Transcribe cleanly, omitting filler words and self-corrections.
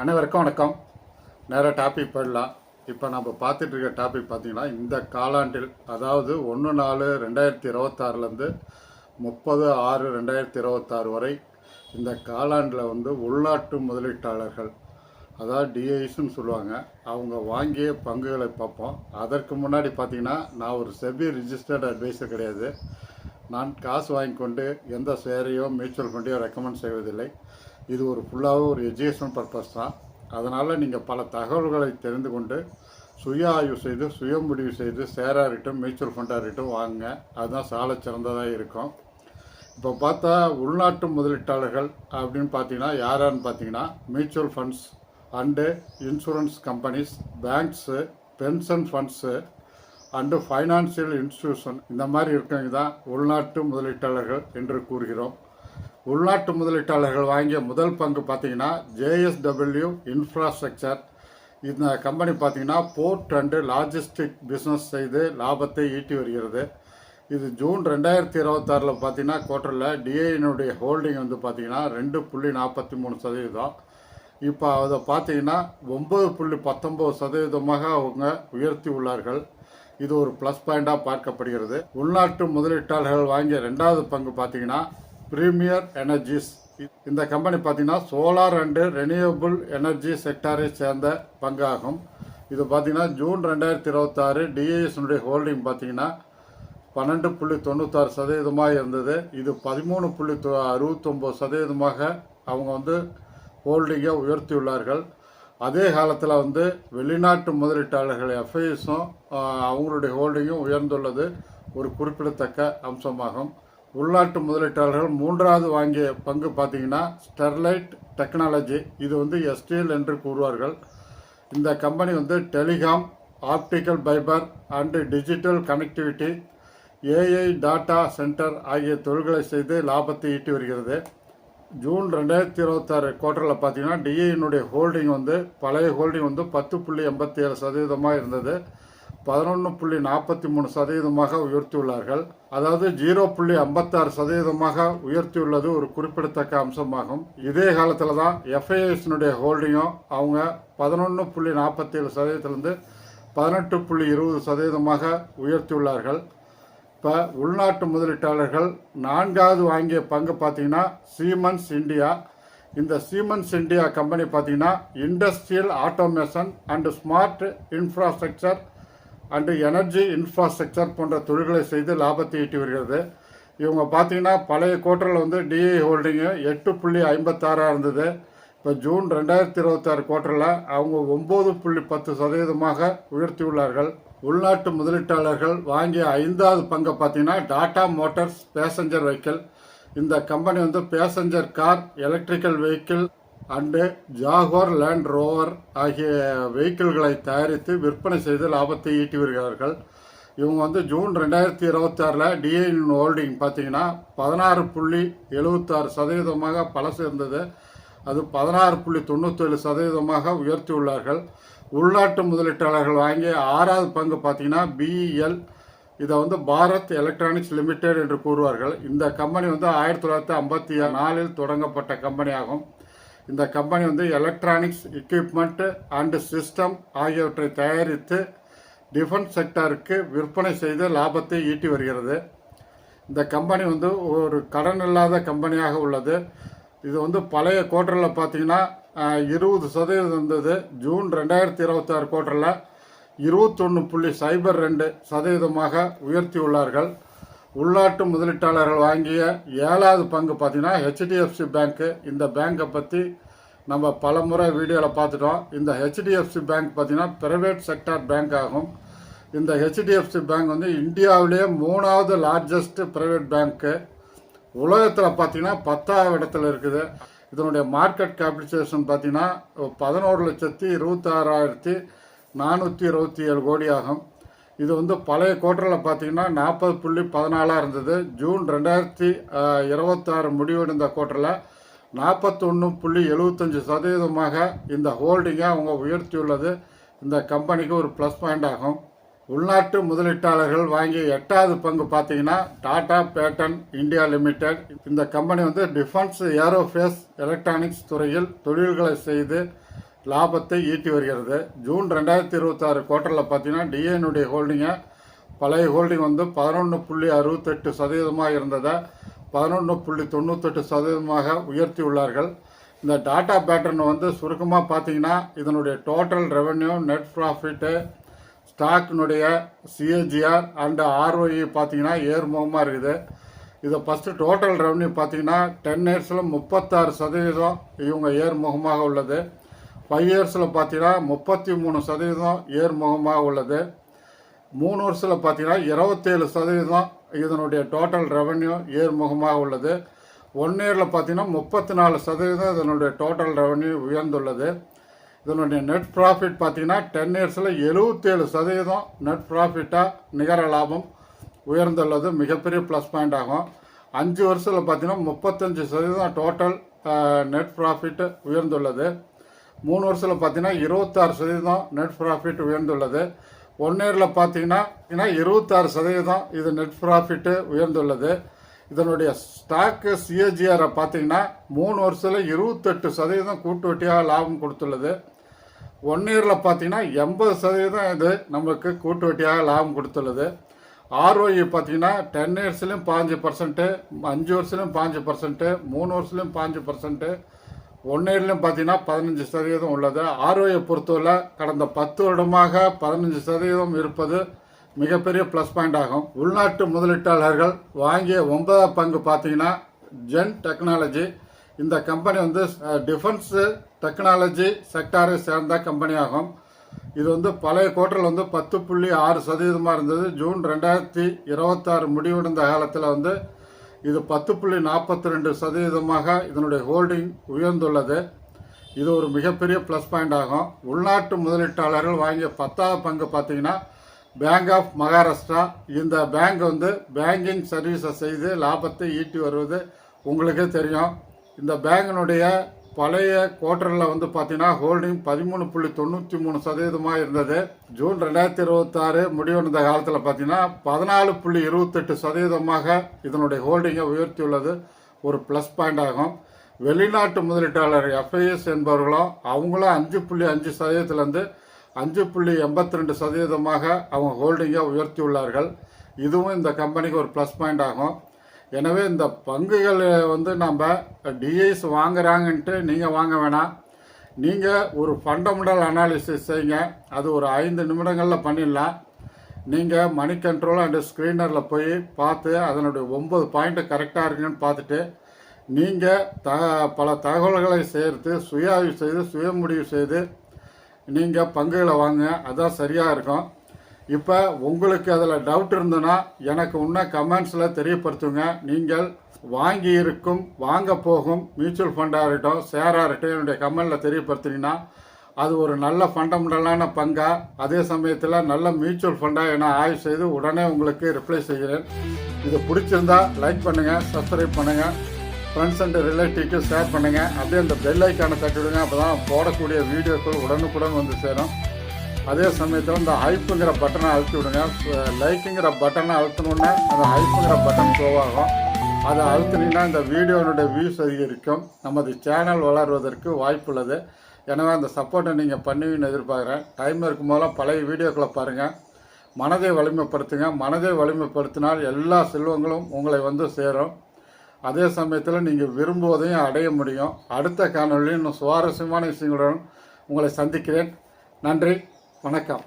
அனைவருக்கும் வணக்கம். நேராக டாபிக் போயிடலாம். இப்போ நம்ம பார்த்துட்டு இருக்க டாபிக் பார்த்தீங்கன்னா, இந்த காலாண்டில் அதாவது 1/4/2026 30/6/2026 வரை இந்த காலாண்டில் உள்நாட்டு முதலீட்டாளர்கள், அதாவது டிஐஸ்ன்னு சொல்லுவாங்க, அவங்க வாங்கிய பங்குகளை பார்ப்போம். அதற்கு முன்னாடி பார்த்தீங்கன்னா, நான் ஒரு செபி ரிஜிஸ்டர்ட் அட்வைசர் கிடையாது. நான் காசு வாங்கி கொண்டு எந்த ஷேரையோ மியூச்சுவல் ஃபண்டையோ ரெக்கமெண்ட் செய்வதில்லை. இது ஒரு ஃபுல்லாகவே ஒரு எஜுகேஷன் பர்பஸ் தான். அதனால் நீங்கள் பல தகவல்களை தெரிந்து கொண்டு சுய ஆய்வு செய்து சுய முடிவு செய்து ஷேராக இருக்கட்டும் மியூச்சுவல் ஃபண்டாக இருக்கட்டும் வாங்க. அதுதான் சால சிறந்ததாக இருக்கும். இப்போ பார்த்தா உள்நாட்டு முதலீட்டாளர்கள் அப்படின்னு பார்த்தீங்கன்னா யாரான்னு பார்த்தீங்கன்னா, mutual funds and insurance companies, banks, pension funds and financial institution, இந்த மாதிரி இருக்கவங்க தான் உள்நாட்டு முதலீட்டாளர்கள் என்று கூறுகிறோம். உள்நாட்டு முதலீட்டாளர்கள் வாங்கிய முதல் பங்கு பார்த்தீங்கன்னா JSW இன்ஃப்ராஸ்ட்ரக்சர். இந்த கம்பெனி பார்த்தீங்கன்னா போர்ட் அண்டு லாஜிஸ்டிக் பிஸ்னஸ் செய்து லாபத்தை ஈட்டி வருகிறது. இது ஜூன் 2026 பார்த்தீங்கன்னா குவார்ட்டரில் டிஐனுடைய ஹோல்டிங் பார்த்தீங்கன்னா 2.43%. இப்போ அதை பார்த்தீங்கன்னா 9.19% அவங்க உயர்த்தி உள்ளார்கள். இது ஒரு ப்ளஸ் பாயிண்டாக பார்க்கப்படுகிறது. உள்நாட்டு முதலீட்டாளர்கள் வாங்கிய ரெண்டாவது பங்கு பார்த்தீங்கன்னா பிரீமியர் எனர்ஜிஸ். இந்த கம்பெனி பார்த்தீங்கன்னா சோலார் அண்டு ரெனியூவபிள் எனர்ஜி செக்டாரை சேர்ந்த பங்காகும். இது பார்த்தீங்கன்னா ஜூன் 2026 டிஐஎஸ்னுடைய ஹோல்டிங் பார்த்தீங்கன்னா 12.96% இருந்தது. இது 13.69% அவங்க ஹோல்டிங்கை உயர்த்தியுள்ளார்கள். அதே காலத்தில் வெளிநாட்டு முதலீட்டாளர்கள் எஃப்ஐஎஸும் அவங்களுடைய ஹோல்டிங்கும் உயர்ந்துள்ளது ஒரு குறிப்பிடத்தக்க அம்சமாகும். உள்நாட்டு முதலீட்டாளர்கள் மூன்றாவது வாங்கிய பங்கு பார்த்தீங்கன்னா ஸ்டெர்லைட் டெக்னாலஜி. இது எஸ்டிஎல் என்று கூறுவார்கள். இந்த company telecom, optical fibre and digital connectivity, AI tata centre ஆகிய தொழில்களை செய்து லாபத்தை ஈட்டி வருகிறது. ஜூன் 2026 குவார்ட்டரில் பார்த்தீங்கன்னா டிஐனுடைய ஹோல்டிங் பழைய ஹோல்டிங் 10.87% இருந்தது. 11.43% உயர்த்தியுள்ளார்கள். அதாவது 0.56% உயர்த்தியுள்ளது ஒரு குறிப்பிடத்தக்க அம்சமாகும். இதே காலத்தில் தான் எஃப்ஐஎஸ்னுடைய ஹோல்டிங்கும் அவங்க 11.47%லிருந்து 18.20% உயர்த்தியுள்ளார்கள். இப்போ உள்நாட்டு முதலீட்டாளர்கள் நான்காவது வாங்கிய பங்கு பார்த்தீங்கன்னா சீமென்ஸ் இந்தியா. இந்த சீமென்ஸ் இந்தியா கம்பெனி பார்த்தீங்கன்னா industrial automation and smart infrastructure and energy infrastructure போன்ற தொழில்களை செய்து லாபத்தை ஈட்டி வருகிறது. இவங்க பார்த்தீங்கன்னா பழைய குவார்ட்டரில் டிஐ ஹோல்டிங்கு 8.56 இருந்தது. இப்போ ஜூன் 2026 குவார்ட்டரில் அவங்க 9.10% உயர்த்தியுள்ளார்கள். உள்நாட்டு முதலீட்டாளர்கள் வாங்கிய ஐந்தாவது பங்கை பார்த்தீங்கன்னா டாடா மோட்டார்ஸ் பேசஞ்சர் வெஹிக்கிள். இந்த company passenger car, electrical vehicle and Jaguar land rover ஆகிய வெஹிக்கிள்களை தயாரித்து விற்பனை செய்து லாபத்தை ஈட்டி வருகிறார்கள். இவங்க ஜூன் 2026 டிஐன் ஹோல்டிங் பார்த்தீங்கன்னா 16.76% பழசு இருந்தது. அது 16.97% உயர்த்தியுள்ளார்கள். உள்நாட்டு முதலீட்டாளர்கள் வாங்கிய ஆறாவது பங்கு பார்த்தீங்கன்னா பிஇஎல். இதை பாரத் எலக்ட்ரானிக்ஸ் லிமிடெட் என்று கூறுவார்கள். இந்த கம்பெனி 1954 தொடங்கப்பட்ட கம்பெனி ஆகும். இந்த company electronics equipment and system ஆகியவற்றை தயாரித்து டிஃபென்ஸ் செக்டாருக்கு விற்பனை செய்து லாபத்தை ஈட்டி வருகிறது. இந்த கம்பெனி ஒரு கடன் இல்லாத கம்பெனியாக உள்ளது. இது பழைய குவார்ட்டரில் பார்த்தீங்கன்னா 20% இருந்தது. ஜூன் 2026 குவார்ட்டரில் 21.02% உயர்த்தியுள்ளார்கள். உள்நாட்டு முதலீட்டாளர்கள் வாங்கிய ஏழாவது பங்கு பார்த்தீங்கன்னா ஹெச்டிஎஃப்சி பேங்க்கு. இந்த பேங்கை பற்றி நம்ம பல முறை வீடியோவில் பார்த்துட்டோம். இந்த ஹெச்டிஎஃப்சி பேங்க் பார்த்தீங்கன்னா பிரைவேட் செக்டார் பேங்க் ஆகும். இந்த ஹெச்டிஎஃப்சி பேங்க் இந்தியாவிலேயே 3வது லார்ஜஸ்ட் பிரைவேட் பேங்க்கு. உலகத்தில் பார்த்தீங்கன்னா 10வது இடத்துல இருக்குது. இதனுடைய மார்க்கெட் கேபிடலைசேஷன் பார்த்தீங்கன்னா 11,26,427 கோடி ஆகும். இது பழைய குவார்ட்டரில் பார்த்தீங்கன்னா 40.14 இருந்தது. ஜூன் 2026 முடிவடைந்த குவார்ட்டரில் 41.75% இந்த ஹோல்டிங்கை அவங்க உயர்த்தியுள்ளது இந்த கம்பெனிக்கு ஒரு ப்ளஸ் பாயிண்ட் ஆகும். உள்நாட்டு முதலீட்டாளர்கள் வாங்கிய எட்டாவது பங்கு பார்த்தீங்கன்னா டாடா பேட்டன் இந்தியா லிமிடெட். இந்த கம்பெனி டிஃபென்ஸ் ஏரோஃபேஸ் எலக்ட்ரானிக்ஸ் துறையில் தொழில்களை செய்து லாபத்தை ஈட்டி வருகிறது. ஜூன் 2026 குவார்ட்டரில் பார்த்தீங்கன்னா டிஏனுடைய ஹோல்டிங்கை பழைய ஹோல்டிங் வந்து 11.68% இருந்ததை 11.98% உயர்த்தி உள்ளார்கள். இந்த டாடா பேட்டர்ன் வந்து சுருக்கமாக பார்த்தீங்கன்னா இதனுடைய டோட்டல் ரெவென்யூ, நெட் ப்ராஃபிட்டு, ஸ்டாக்கினுடைய சிஏஜிஆர் அண்ட் ஆர்ஓஇ பார்த்தீங்கன்னா ஏர்முகமாக இருக்குது. இதை ஃபஸ்ட்டு டோட்டல் ரெவன்யூ பார்த்தீங்கன்னா 10 இயர்ஸில் 36% இவங்க ஏர்முகமாக உள்ளது. 5 இயர்ஸில் பார்த்தீங்கன்னா 33% ஏர்முகமாக உள்ளது. 3 வருஷத்தில் பார்த்தீங்கன்னா 27% இதனுடைய டோட்டல் ரெவன்யூ ஏர்முகமாக உள்ளது. 1 இயரில் பார்த்தீங்கன்னா 34% இதனுடைய டோட்டல் ரெவன்யூ உயர்ந்துள்ளது. இதனுடைய நெட் ப்ராஃபிட் பார்த்தீங்கன்னா 10 இயர்ஸில் 77% நெட் ப்ராஃபிட்டாக நிகர லாபம் உயர்ந்துள்ளது. மிகப்பெரிய ப்ளஸ் பாயிண்ட் ஆகும். 5 வருஷத்தில் பார்த்தீங்கன்னா 35% டோட்டல் நெட் ப்ராஃபிட் உயர்ந்துள்ளது. 3 வருஷத்தில் பார்த்தீங்கன்னா 26% நெட் ப்ராஃபிட் உயர்ந்துள்ளது. 1 இயரில் பார்த்தீங்கன்னா 26% இது நெட் ப்ராஃபிட்டு உயர்ந்துள்ளது. இதனுடைய ஸ்டாக்கு சிஏஜிஆரை பார்த்தீங்கன்னா 3 வருஷத்தில் 28% கூட்டு வட்டியாக லாபம் கொடுத்துள்ளது. 1 இயரில் பார்த்தீங்கன்னா 80% இது நமக்கு கூட்டு வட்டியாக லாபம் கொடுத்துள்ளது. ஆர்ஓஇ பார்த்தீங்கன்னா 10 இயர்ஸ்லையும் 5%, 5 வருஷத்துலையும் 5%, 3 வருஷத்துலையும் 5%, 1 இயர்லையும் பார்த்தீங்கன்னா 15% உள்ளது. ஆர்ஓஇ பொறுத்தவரை கடந்த 10 வருடமாக 15% இருப்பது மிகப்பெரிய ப்ளஸ் பாயிண்ட் ஆகும். உள்நாட்டு முதலீட்டாளர்கள் வாங்கிய 9ஆம் பங்கு பார்த்தீங்கன்னா ஜென் டெக்னாலஜி. இந்த கம்பெனி வந்து டிஃபென்ஸ் டெக்னாலஜி செக்டாரை சேர்ந்த கம்பெனி ஆகும். இது வந்து பழைய குவார்ட்டரில் வந்து 10.6% இருந்தது. ஜூன் 2026 முடிவடைந்த காலத்தில் வந்து இது 10.42% இதனுடைய ஹோல்டிங் உயர்ந்துள்ளது. இது ஒரு மிகப்பெரிய ப்ளஸ் பாயிண்ட் ஆகும். உள்நாட்டு முதலீட்டாளர்கள் வாங்கிய 10ஆம் பங்கு பார்த்தீங்கன்னா பேங்க் ஆஃப் மகாராஷ்டிரா. இந்த பேங்க் வந்து பேங்கிங் சர்வீஸை செய்து லாபத்தை ஈட்டி வருவது உங்களுக்கே தெரியும். இந்த பேங்கினுடைய பழைய குவார்ட்டரில் வந்து பார்த்தீங்கன்னா ஹோல்டிங் 13.93% இருந்தது. ஜூன் 2026 முடிவடைந்த காலத்தில் பார்த்தீங்கன்னா 14.28% இதனுடைய ஹோல்டிங்கை உயர்த்தியுள்ளது. ஒரு ப்ளஸ் பாயிண்ட் ஆகும். வெளிநாட்டு முதலீட்டாளர் எஃப்ஐஎஸ் என்பவர்களும் அவங்களும் 5.5%லேருந்து 5.82% அவங்க ஹோல்டிங்கை உயர்த்தியுள்ளார்கள். இதுவும் இந்த கம்பெனிக்கு ஒரு ப்ளஸ் பாயிண்ட் ஆகும். எனவே இந்த பங்குகள் வந்து நம்ம டிஐஸ் வாங்குறாங்கன்ட்டு நீங்கள் வாங்க வேணாம். நீங்கள் ஒரு ஃபண்டமெண்டல் அனாலிசிஸ் செய்யுங்க. அது ஒரு 5 நிமிடங்களில் பண்ணிடலாம். நீங்கள் மணி கண்ட்ரோல் அண்டு ஸ்க்ரீனரில் போய் பார்த்து அதனுடைய 9 பாயிண்ட்டு கரெக்டாக இருக்குன்னு பார்த்துட்டு நீங்கள் பல தகவல்களை சேர்த்து சுய ஆய்வு செய்து சுய முடிவு செய்து நீங்கள் பங்குகளை வாங்க. அதுதான் சரியாக இருக்கும். இப்போ உங்களுக்கு அதில் டவுட் இருந்ததுன்னா எனக்கு இன்னும் கமெண்ட்ஸில் தெரியப்படுத்துங்க. நீங்கள் வாங்கி இருக்கும் வாங்க போகும் மியூச்சுவல் ஃபண்டாக இருக்கட்டும், ஷேராக இருக்கட்டும், என்னுடைய கமெண்டில் தெரியப்படுத்தினீங்கன்னா அது ஒரு நல்ல ஃபண்டமெண்டலான பங்காக, அதே சமயத்தில் நல்ல மியூச்சுவல் ஃபண்டாக என ஆய்வு செய்து உடனே உங்களுக்கு ரிப்ளை செய்கிறேன். இது பிடிச்சிருந்தா லைக் பண்ணுங்கள், சப்ஸ்கிரைப் பண்ணுங்கள், ஃப்ரெண்ட்ஸ் அண்ட் ரிலேட்டிவ்க்கு ஷேர் பண்ணுங்கள். அப்படியே அந்த பெல் ஐக்கானை தட்டிவிடுங்க. அப்போ தான் போடக்கூடிய வீடியோக்கள் உடனுக்குடன் வந்து சேரும். அதே சமயத்தில் இந்த ஹைப்புங்கிற பட்டனை அழுத்தி விடுங்க. லைக்குங்கிற பட்டனை அழுத்தினோடனே அந்த ஹைப்புங்கிற பட்டன் ஷோ ஆகும். அதை அழுத்தினீங்கன்னா இந்த வீடியோனுடைய வியூஸ் அதிகரிக்கும். நமது சேனல் வளர்வதற்கு வாய்ப்பு உள்ளது. எனவே அந்த சப்போர்ட்டை நீங்கள் பண்ணுவீங்கன்னு எதிர்பார்க்குறேன். டைம் இருக்கும் போதெல்லாம் பழைய வீடியோக்களை பாருங்கள். மனதை வலிமைப்படுத்துங்க. மனதை வலிமைப்படுத்தினால் எல்லா செல்வங்களும் உங்களை வந்து சேரும். அதே சமயத்தில் நீங்கள் விரும்புவதையும் அடைய முடியும். அடுத்த காணொலியில் இன்னும் சுவாரஸ்யமான விஷயங்களுடன் உங்களை சந்திக்கிறேன். நன்றி, வணக்கம்.